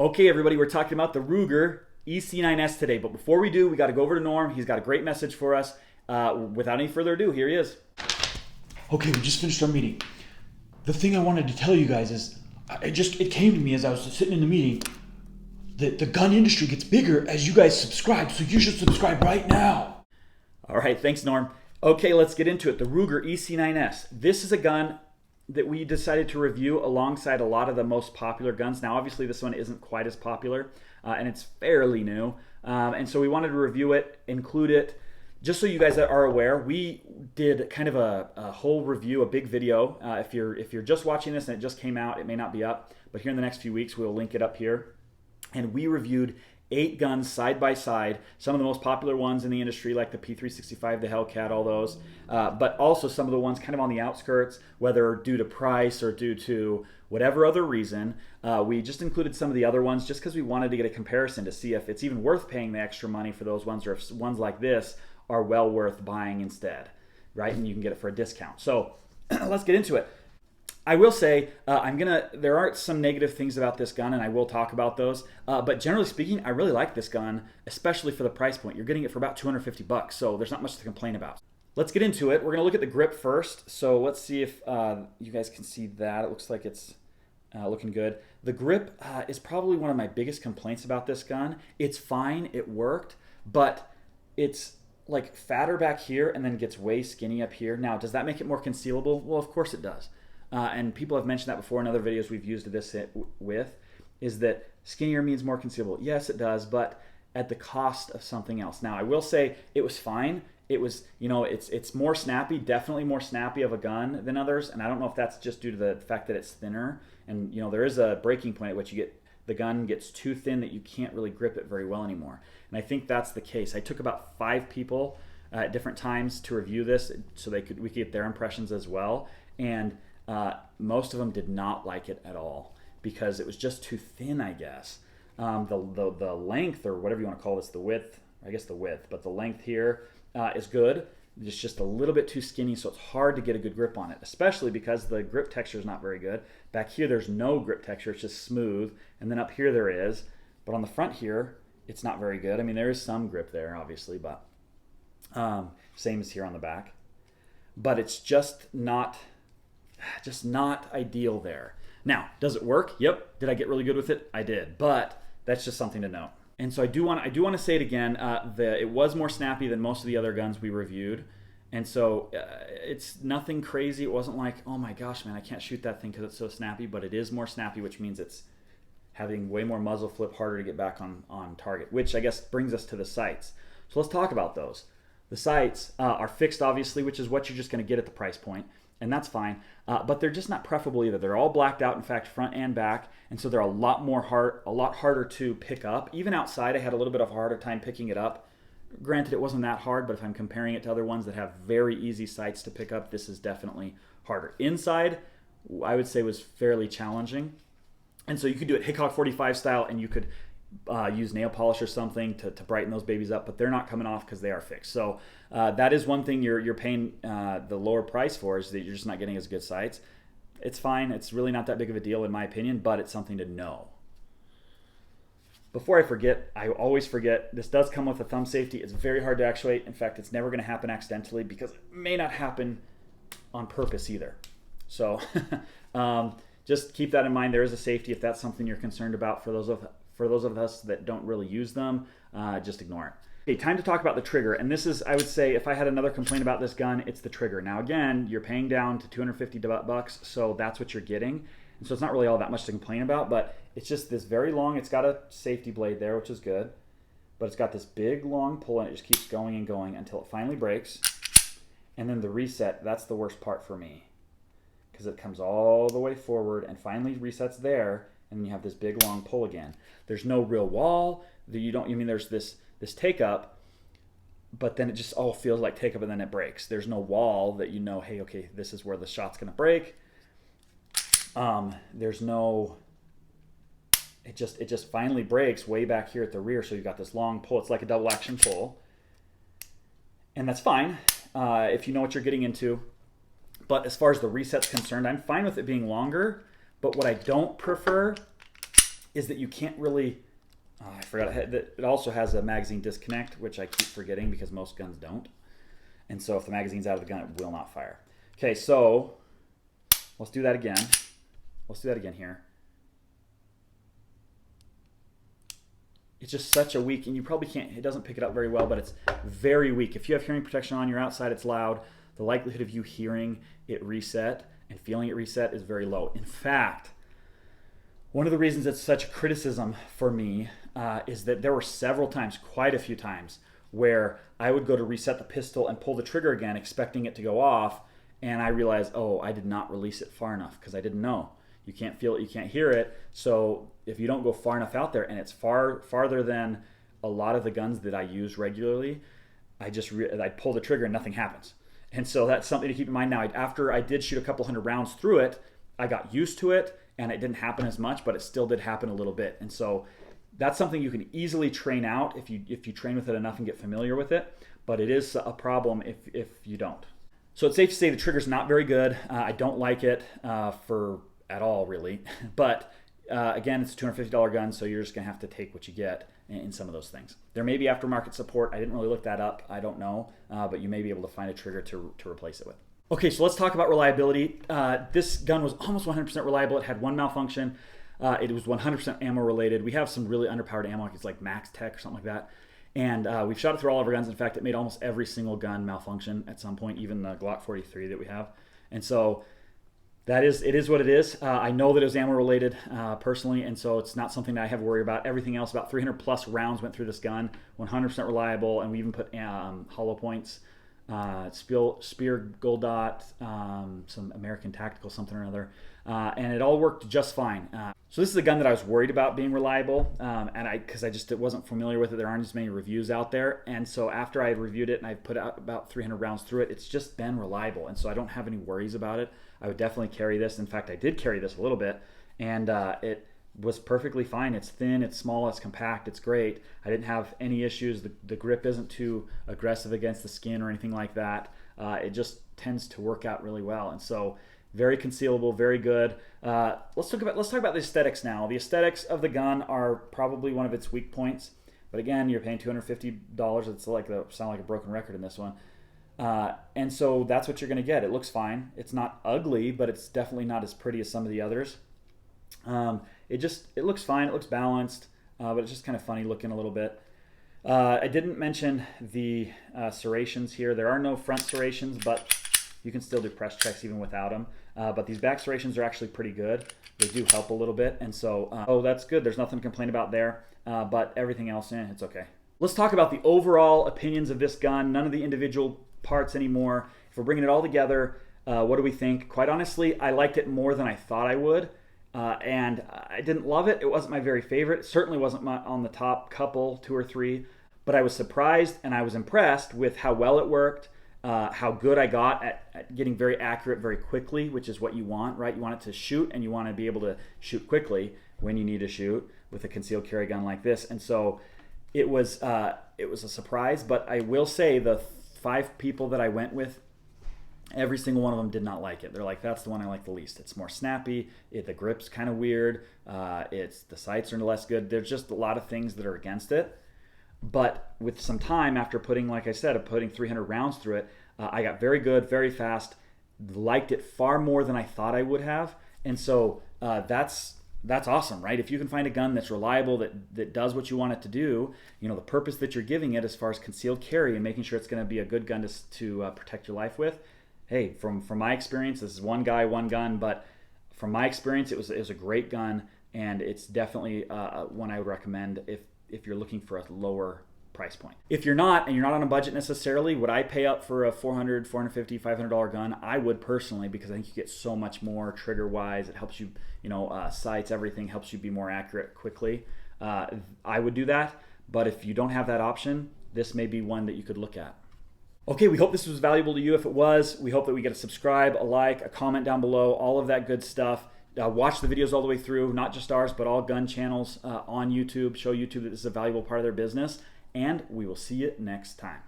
Okay, everybody, we're talking about the Ruger EC9s today. But before we do, we got to go over to Norm. He's got a great message for us. Without any further ado, here he is. Okay, we just finished our meeting. The thing I wanted to tell you guys is, it came to me as I was sitting in the meeting that the gun industry gets bigger as you guys subscribe, so you should subscribe right now. All right, thanks, Norm. Okay, let's get into it. The Ruger EC9s. This is a gun that we decided to review alongside a lot of the most popular guns. Now, obviously, this one isn't quite as popular, and it's fairly new. And so we wanted to review it, include it, just so you guys are aware. We did kind of a whole review, a big video. If you're just watching this and it just came out, it may not be up, but here in the next few weeks, we'll link it up here. And we reviewed 8 guns side by side, some of the most popular ones in the industry, like the P365, the Hellcat, all those, but also some of the ones kind of on the outskirts, whether due to price or due to whatever other reason. We just included some of the other ones just because we wanted to get a comparison to see if it's even worth paying the extra money for those ones, or if ones like this are well worth buying instead, right? And you can get it for a discount. So let's get into it. I will say, there are some negative things about this gun, and I will talk about those. But generally speaking, I really like this gun, especially for the price point. You're getting it for about $250, so there's not much to complain about. Let's get into it. We're gonna look at the grip first. So let's see if you guys can see that. It looks like it's looking good. The grip is probably one of my biggest complaints about this gun. It's fine, it worked, but it's like fatter back here and then gets way skinny up here. Now, does that make it more concealable? Well, of course it does. And people have mentioned that before in other videos we've used this with, is that skinnier means more concealable. Yes, it does, but at the cost of something else. Now, I will say it was fine. It was, it's more snappy, definitely more snappy of a gun than others. And I don't know if that's just due to the fact that it's thinner. And, there is a breaking point at which the gun gets too thin that you can't really grip it very well anymore. And I think that's the case. I took about 5 people at different times to review this so we could get their impressions as well. And most of them did not like it at all because it was just too thin, I guess. The length, or whatever you want to call this, the width, but the length here is good. It's just a little bit too skinny, so it's hard to get a good grip on it, especially because the grip texture is not very good. Back here, there's no grip texture. It's just smooth. And then up here, there is. But on the front here, it's not very good. I mean, there is some grip there, obviously, but same as here on the back. But it's just not ideal there. Now, does it work? Yep. Did I get really good with it? I did. But that's just something to note. And so I do want to say it again. It was more snappy than most of the other guns we reviewed. And so it's nothing crazy. It wasn't like, oh my gosh, man, I can't shoot that thing because it's so snappy. But it is more snappy, which means it's having way more muzzle flip, harder to get back on target, which I guess brings us to the sights. So let's talk about those. The sights are fixed, obviously, which is what you're just going to get at the price point. And that's fine, but they're just not preferable either. They're all blacked out, in fact, front and back, and so they're a lot harder to pick up. Even outside, I had a little bit of a harder time picking it up. Granted, it wasn't that hard, but if I'm comparing it to other ones that have very easy sights to pick up, this is definitely harder. Inside, I would say was fairly challenging, and so you could do it Hickok 45 style, and you could use nail polish or something to brighten those babies up, but they're not coming off because they are fixed. So that is one thing you're paying the lower price for, is that you're just not getting as good sights. It's fine. It's really not that big of a deal in my opinion, but it's something to know. Before I forget, I always forget, this does come with a thumb safety. It's very hard to actuate. In fact, it's never going to happen accidentally because it may not happen on purpose either. So just keep that in mind. There is a safety if that's something you're concerned about. For those of us that don't really use them, just ignore it. Okay, time to talk about the trigger. And this is, I would say, if I had another complaint about this gun, it's the trigger. Now again, you're paying down to $250, so that's what you're getting. And so it's not really all that much to complain about, but it's just this very long, it's got a safety blade there, which is good, but it's got this big long pull and it just keeps going and going until it finally breaks. And then the reset, that's the worst part for me, because it comes all the way forward and finally resets there, and then you have this big long pull again. There's no real wall. There's this take up, but then it just all feels like take up and then it breaks. There's no wall that hey, okay, this is where the shot's gonna break. There's no, it just finally breaks way back here at the rear, so you've got this long pull. It's like a double action pull. And that's fine if you know what you're getting into. But as far as the reset's concerned, I'm fine with it being longer. But what I don't prefer is that you can't really, I forgot, it also has a magazine disconnect, which I keep forgetting because most guns don't. And so if the magazine's out of the gun, it will not fire. Okay, so let's do that again. Let's do that again here. It's just such a weak, and you probably can't, it doesn't pick it up very well, but it's very weak. If you have hearing protection on, you're outside, it's loud, the likelihood of you hearing it reset and feeling it reset is very low. In fact, one of the reasons it's such a criticism for me is that there were several times, quite a few times, where I would go to reset the pistol and pull the trigger again, expecting it to go off, and I realized, oh, I did not release it far enough because I didn't know. You can't feel it, you can't hear it. So if you don't go far enough out there, and it's farther than a lot of the guns that I use regularly, I pull the trigger and nothing happens. And so that's something to keep in mind now. After I did shoot a couple hundred rounds through it, I got used to it, and it didn't happen as much, but it still did happen a little bit. And so that's something you can easily train out if you train with it enough and get familiar with it. But it is a problem if you don't. So it's safe to say the trigger's not very good. I don't like it at all, really. But again, it's a $250 gun, so you're just going to have to take what you get in some of those things. There may be aftermarket support. I didn't really look that up. I don't know. But you may be able to find a trigger to replace it with. Okay, so let's talk about reliability. This gun was almost 100% reliable. It had one malfunction. It was 100% ammo related. We have some really underpowered ammo. It's like Max Tech or something like that. And we've shot it through all of our guns. In fact, it made almost every single gun malfunction at some point, even the Glock 43 that we have. And so it is what it is. I know that it was ammo related personally, and so it's not something that I have to worry about. Everything else, about 300 plus rounds went through this gun, 100% reliable, and we even put hollow points, Spear Gold Dot, some American Tactical something or another, and it all worked just fine. So this is a gun that I was worried about being reliable, because I just wasn't familiar with it. There aren't as many reviews out there, and so after I had reviewed it and I put out about 300 rounds through it, it's just been reliable, and so I don't have any worries about it. I would definitely carry this. In fact, I did carry this a little bit, and it was perfectly fine. It's thin, it's small, it's compact, it's great. I didn't have any issues. The grip isn't too aggressive against the skin or anything like that. It just tends to work out really well, and so very concealable, very good. Let's talk about the aesthetics now. The aesthetics of the gun are probably one of its weak points, but again, you're paying $250. It's sound like a broken record in this one. And so that's what you're going to get. It looks fine. It's not ugly, but it's definitely not as pretty as some of the others. It looks fine. It looks balanced, but it's just kind of funny looking a little bit. I didn't mention the serrations here. There are no front serrations, but you can still do press checks even without them. But these back serrations are actually pretty good. They do help a little bit, and so that's good. There's nothing to complain about there. But everything else, it's okay. Let's talk about the overall opinions of this gun. None of the individual parts anymore. If we're bringing it all together, what do we think? Quite honestly, I liked it more than I thought I would, and I didn't love it. It wasn't my very favorite. It certainly wasn't on the top couple, 2 or 3, but I was surprised and I was impressed with how well it worked, how good I got at getting very accurate very quickly, which is what you want, right? You want it to shoot, and you want to be able to shoot quickly when you need to shoot with a concealed carry gun like this. And so it was a surprise, but I will say the 5 people that I went with, every single one of them did not like it. They're like, that's the one I like the least. It's more snappy. The grip's kind of weird. The sights are less good. There's just a lot of things that are against it. But with some time, after putting 300 rounds through it, I got very good, very fast, liked it far more than I thought I would have. And so that's awesome, right? If you can find a gun that's reliable, that does what you want it to do, the purpose that you're giving it as far as concealed carry and making sure it's going to be a good gun to protect your life with. Hey, from my experience, this is one guy, one gun, but from my experience, it was a great gun, and it's definitely one I would recommend if you're looking for a lower price point. If you're not, and you're not on a budget necessarily, would I pay up for a $400, $450, $500 gun? I would personally, because I think you get so much more trigger-wise. It helps you, sights, everything helps you be more accurate quickly. I would do that, but if you don't have that option, this may be one that you could look at. Okay, we hope this was valuable to you. If it was, we hope that we get a subscribe, a like, a comment down below, all of that good stuff. Watch the videos all the way through, not just ours, but all gun channels on YouTube. Show YouTube that this is a valuable part of their business, and we will see you next time.